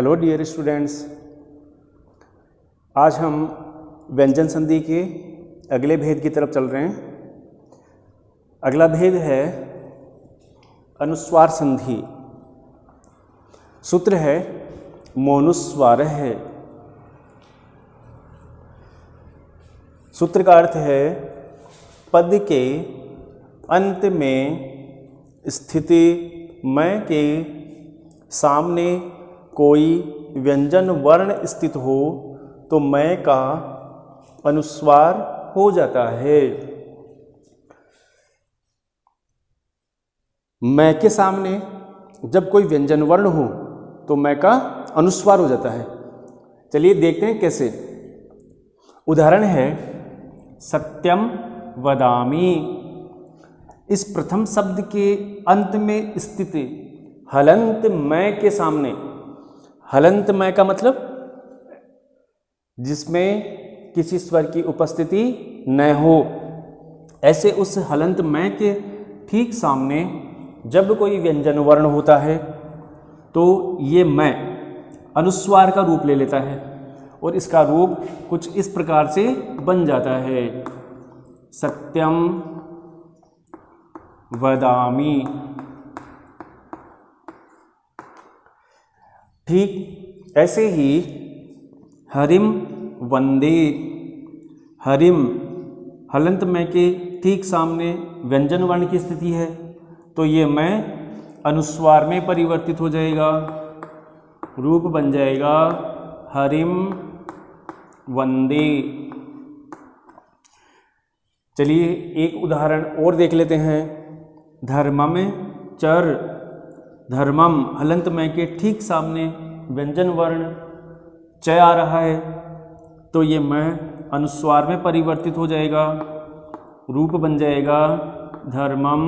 Hello dear students, आज हम व्यंजन संधि के अगले भेद की तरफ चल रहे हैं। अगला भेद है अनुस्वार संधि। सूत्र है मोनुस्वार है। सूत्र का अर्थ है पद के अंत में स्थिति मैं के सामने कोई व्यंजन वर्ण स्थित हो तो मैं का अनुस्वार हो जाता है। मैं के सामने जब कोई व्यंजन वर्ण हो तो मैं का अनुस्वार हो जाता है। चलिए देखते हैं कैसे। उदाहरण है सत्यम वदामि। इस प्रथम शब्द के अंत में स्थित हलंत मैं के सामने, हलंत मैं का मतलब जिसमें किसी स्वर की उपस्थिति न हो, ऐसे उस हलंत मैं के ठीक सामने जब कोई व्यंजन वर्ण होता है तो ये मैं अनुस्वार का रूप ले लेता है और इसका रूप कुछ इस प्रकार से बन जाता है। सत्यम वदामि। ठीक ऐसे ही हरिम वंदे। हरिम हलंत मैं के ठीक सामने व्यंजन वर्ण की स्थिति है तो ये मैं अनुस्वार में परिवर्तित हो जाएगा, रूप बन जाएगा हरिम वंदे। चलिए एक उदाहरण और देख लेते हैं। धर्मम चर। धर्मम हलंत मैं के ठीक सामने व्यंजन वर्ण च आ रहा है तो ये मैं अनुस्वार में परिवर्तित हो जाएगा, रूप बन जाएगा धर्मम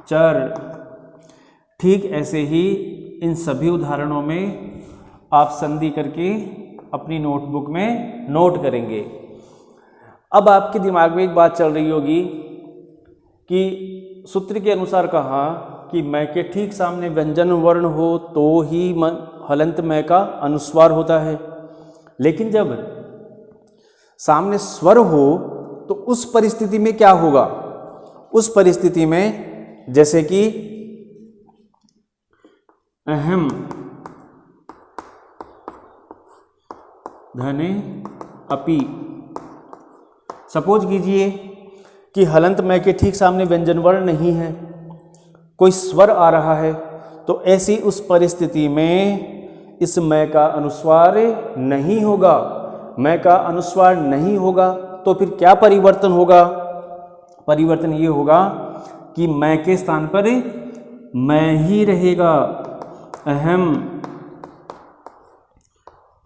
चर। ठीक ऐसे ही इन सभी उदाहरणों में आप संधि करके अपनी नोटबुक में नोट करेंगे। अब आपके दिमाग में एक बात चल रही होगी कि सूत्र के अनुसार कहा कि मैं के ठीक सामने व्यंजन वर्ण हो तो ही हलंत मैं का अनुस्वार होता है, लेकिन जब सामने स्वर हो तो उस परिस्थिति में क्या होगा? उस परिस्थिति में जैसे कि अहम धने अपि। सपोज कीजिए कि हलंत मैं के ठीक सामने व्यंजन वर्ण नहीं है, कोई स्वर आ रहा है, तो ऐसी उस परिस्थिति में इस मैं का अनुस्वार नहीं होगा। मैं का अनुस्वार नहीं होगा तो फिर क्या परिवर्तन होगा? परिवर्तन ये होगा कि मैं के स्थान पर मैं ही रहेगा, अहम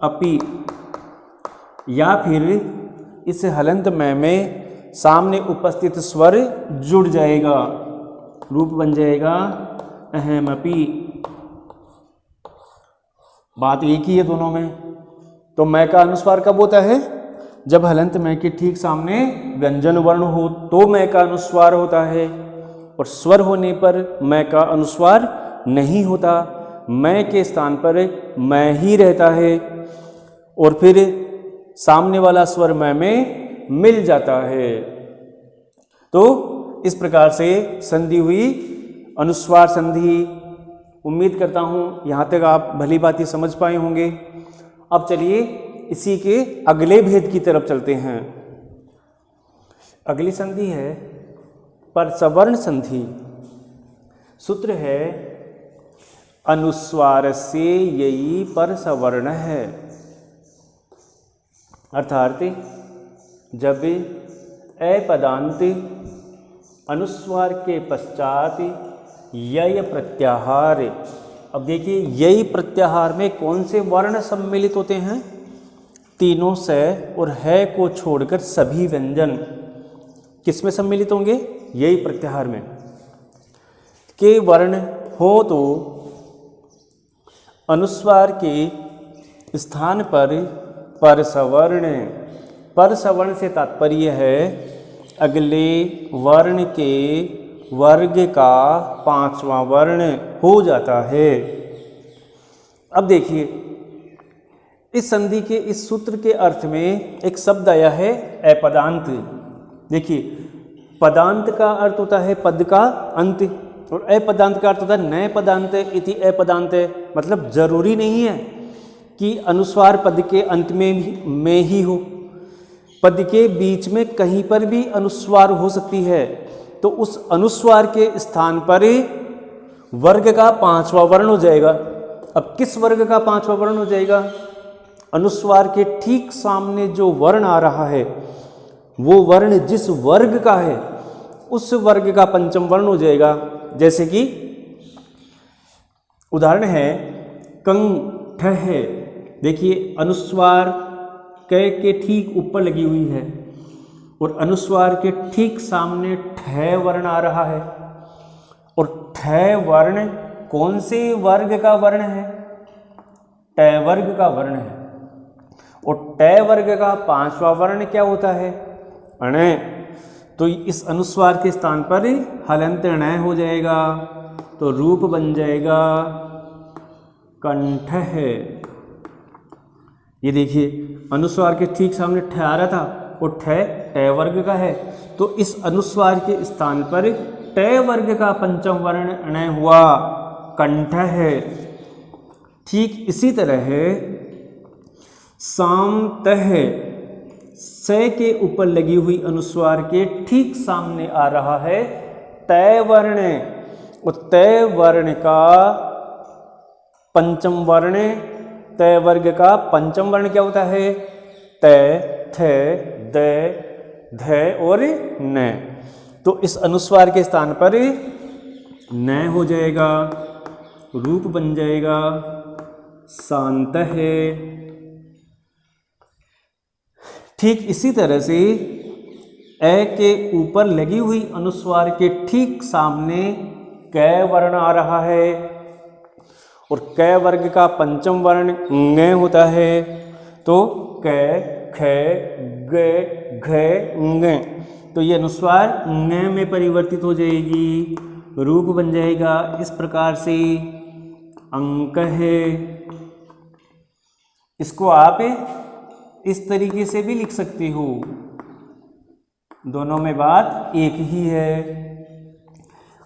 अपि। या फिर इस हलंत मैं में सामने उपस्थित स्वर जुड़ जाएगा, रूप बन जाएगा अहमपि। बात एक ही है दोनों में। तो मैं का अनुस्वार कब होता है? जब हलंत मैं के ठीक सामने व्यंजन वर्ण हो तो मैं का अनुस्वार होता है, और स्वर होने पर मैं का अनुस्वार नहीं होता। मैं के स्थान पर मैं ही रहता है और फिर सामने वाला स्वर मैं में मिल जाता है। तो इस प्रकार से संधि हुई अनुस्वार संधि। उम्मीद करता हूँ यहाँ तक आप भली भांति समझ पाए होंगे। अब चलिए इसी के अगले भेद की तरफ चलते हैं। अगली संधि है परसवर्ण संधि। सूत्र है अनुस्वार से यही परसवर्ण है। अर्थात जब अपदांत अनुस्वार के पश्चात यय प्रत्याहार। अब देखिए यही प्रत्याहार में कौन से वर्ण सम्मिलित होते हैं? तीनों से और है को छोड़कर सभी व्यंजन किस में सम्मिलित होंगे? यही प्रत्याहार में। के वर्ण हो तो अनुस्वार के स्थान पर परसवर्ण। परसवर्ण से तात्पर्य है अगले वर्ण के वर्ग का पांचवा वर्ण हो जाता है। अब देखिए, इस संधि के इस सूत्र के अर्थ में एक शब्द आया है अपदांत। देखिए, पदांत का अर्थ होता है पद का अंत, और अपदांत का अर्थ होता है नए पदांत इति अपदांत। मतलब जरूरी नहीं है कि अनुस्वार पद के अंत में ही हो, पद के बीच में कहीं पर भी अनुस्वार हो सकती है। तो उस अनुस्वार के स्थान पर वर्ग का पांचवा वर्ण हो जाएगा। अब किस वर्ग का पांचवा वर्ण हो जाएगा? अनुस्वार के ठीक सामने जो वर्ण आ रहा है वो वर्ण जिस वर्ग का है उस वर्ग का पंचम वर्ण हो जाएगा। जैसे कि उदाहरण है कंठ है। देखिए, अनुस्वार क के ठीक ऊपर लगी हुई है और अनुस्वार के ठीक सामने ठ वर्ण आ रहा है, और ठ वर्ण कौन से वर्ग का वर्ण है? ट वर्ग का वर्ण है। और ट वर्ग का पांचवा वर्ण क्या होता है? अण। तो इस अनुस्वार के स्थान पर हलंत ण हो जाएगा, तो रूप बन जाएगा कंठ है। ये देखिए, अनुस्वार के ठीक सामने ठ आ रहा था और ट वर्ग का है, तो इस अनुस्वार के स्थान पर ट वर्ग का पंचम वर्ण ण हुआ, कंठ है। ठीक इसी तरह है सामतः, स के ऊपर लगी हुई अनुस्वार के ठीक सामने आ रहा है त वर्ण, और त वर्ण का पंचम वर्ण, त वर्ग का पंचम वर्ण क्या होता है? त, थ, द, ध और न। तो इस अनुस्वार के स्थान पर न हो जाएगा, रूप बन जाएगा शांत है। ठीक इसी तरह से ए के ऊपर लगी हुई अनुस्वार के ठीक सामने क वर्ण आ रहा है, और क वर्ग का पंचम वर्ण ङ होता है, तो क, ख, ग, घ, ङ। तो ये अनुस्वार ङ में परिवर्तित हो जाएगी, रूप बन जाएगा इस प्रकार से अंक है। इसको आप इस तरीके से भी लिख सकते हो, दोनों में बात एक ही है।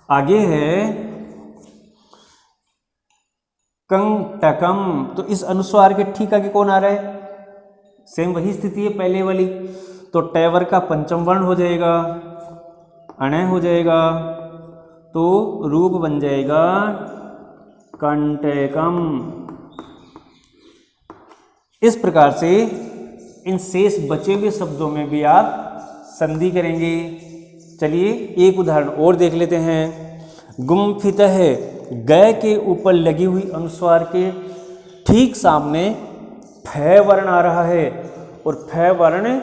आगे है कंटकम। तो इस अनुस्वार के ठीक आगे कौन आ रहा है? सेम वही स्थिति है पहले वाली, तो ट वर्ग का पंचम वर्ण हो जाएगा, अण हो जाएगा, तो रूप बन जाएगा कंटकम। इस प्रकार से इन शेष बचे हुए शब्दों में भी आप संधि करेंगे। चलिए एक उदाहरण और देख लेते हैं। गुम्फित है, ग के ऊपर लगी हुई अनुस्वार के ठीक सामने फ वर्ण आ रहा है, और फ वर्ण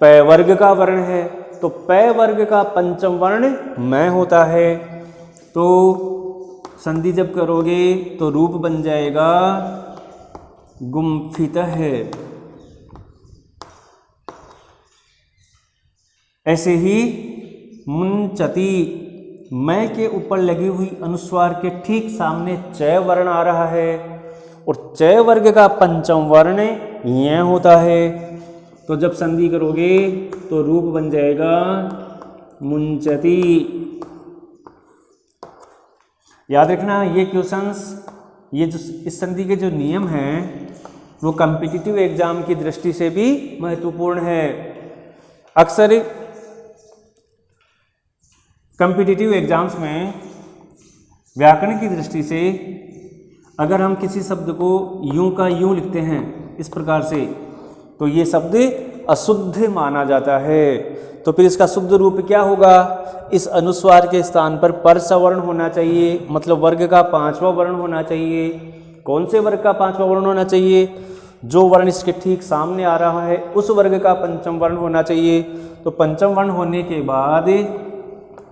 प वर्ग का वर्ण है, तो प वर्ग का पंचम वर्ण मैं होता है। तो संधि जब करोगे तो रूप बन जाएगा गुम्फित है। ऐसे ही मुंचती, मैं के ऊपर लगी हुई अनुस्वार के ठीक सामने च वर्ण आ रहा है, और च वर्ग का पंचम वर्ण य होता है। तो जब संधि करोगे तो रूप बन जाएगा मुंचती। याद रखना ये क्वेश्चंस, ये जो इस संधि के जो नियम हैं वो कॉम्पिटिटिव एग्जाम की दृष्टि से भी महत्वपूर्ण है। अक्सर कॉम्पिटिटिव एग्जाम्स में व्याकरण की दृष्टि से अगर हम किसी शब्द को यूं का यूं लिखते हैं इस प्रकार से, तो ये शब्द अशुद्ध माना जाता है। तो फिर इसका शुद्ध रूप क्या होगा? इस अनुस्वार के स्थान पर पर सवर्ण होना चाहिए, मतलब वर्ग का पांचवा वर्ण होना चाहिए। कौन से वर्ग का पांचवा वर्ण होना चाहिए? जो वर्ण इसके ठीक सामने आ रहा है उस वर्ग का पंचम वर्ण होना चाहिए। तो पंचम वर्ण होने के बाद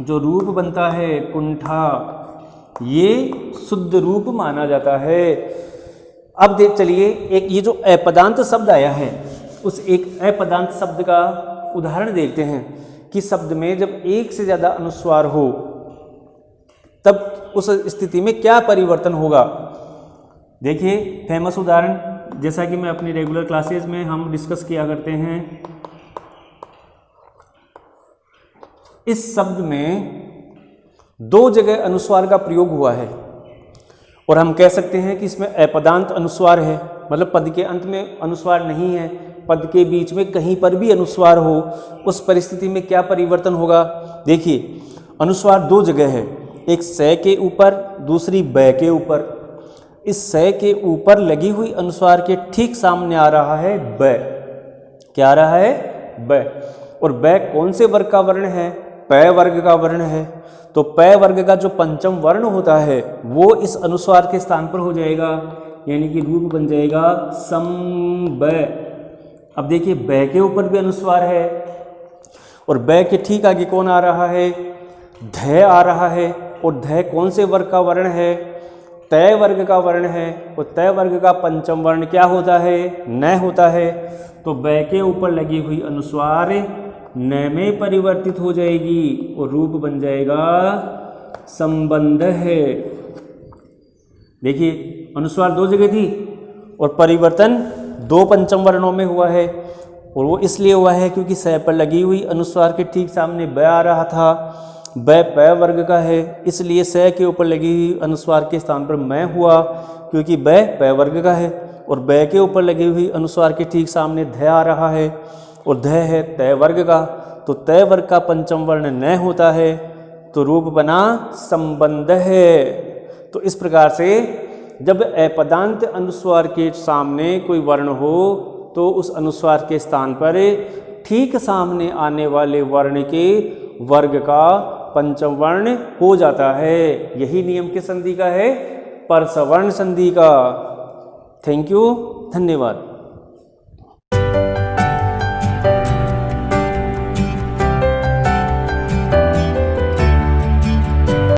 जो रूप बनता है कुंठा, ये शुद्ध रूप माना जाता है। अब देख चलिए, एक ये जो अपदांत शब्द आया है उस एक अपदांत शब्द का उदाहरण देखते हैं कि शब्द में जब एक से ज़्यादा अनुस्वार हो तब उस स्थिति में क्या परिवर्तन होगा। देखिए फेमस उदाहरण, जैसा कि मैं अपनी रेगुलर क्लासेस में हम डिस्कस किया करते हैं, इस शब्द में 2 जगह अनुस्वार का प्रयोग हुआ है और हम कह सकते हैं कि इसमें अपदांत अनुस्वार है, मतलब पद के अंत में अनुस्वार नहीं है, पद के बीच में कहीं पर भी अनुस्वार हो, उस परिस्थिति में क्या परिवर्तन होगा। देखिए अनुस्वार 2 जगह है, एक स के ऊपर, दूसरी ब के ऊपर। इस स के ऊपर लगी हुई अनुस्वार के ठीक सामने आ रहा है ब। क्या आ रहा है? ब। और ब कौन से वर्ग का वर्ण है? प वर्ग का वर्ण है। तो प वर्ग का जो पंचम वर्ण होता है वो इस अनुस्वार के स्थान पर हो जाएगा, यानी कि रूप बन जाएगा सम ब। अब देखिए ब के ऊपर भी अनुस्वार है और ब के ठीक आगे कौन आ रहा है? ध आ रहा है। और ध कौन से वर्ग का वर्ण है? तय वर्ग का वर्ण है। और तय वर्ग का पंचम वर्ण क्या होता है? न होता है। तो ब के ऊपर लगी हुई अनुस्वार न में परिवर्तित हो जाएगी और रूप बन जाएगा संबंध है। देखिए अनुस्वार 2 जगह थी और परिवर्तन 2 पंचम वर्णों में हुआ है, और वो इसलिए हुआ है क्योंकि स पर लगी हुई अनुस्वार के ठीक सामने ब आ रहा था। ब प वर्ग का है, इसलिए स के ऊपर लगी हुई अनुस्वार के स्थान पर मैं हुआ, क्योंकि ब प वर्ग का है। और ब के ऊपर लगी हुई अनुस्वार के ठीक सामने ध आ रहा है और ध है तय वर्ग का। तो तय वर्ग का पंचम वर्ण न होता है, तो रूप बना संबंध है। तो इस प्रकार से जब अपदांत अनुस्वार के सामने कोई वर्ण हो तो उस अनुस्वार के स्थान पर ठीक सामने आने वाले वर्ण के वर्ग का पंचम वर्ण हो जाता है। यही नियम किस संधि का है? परसवर्ण संधि का। थैंक यू, धन्यवाद।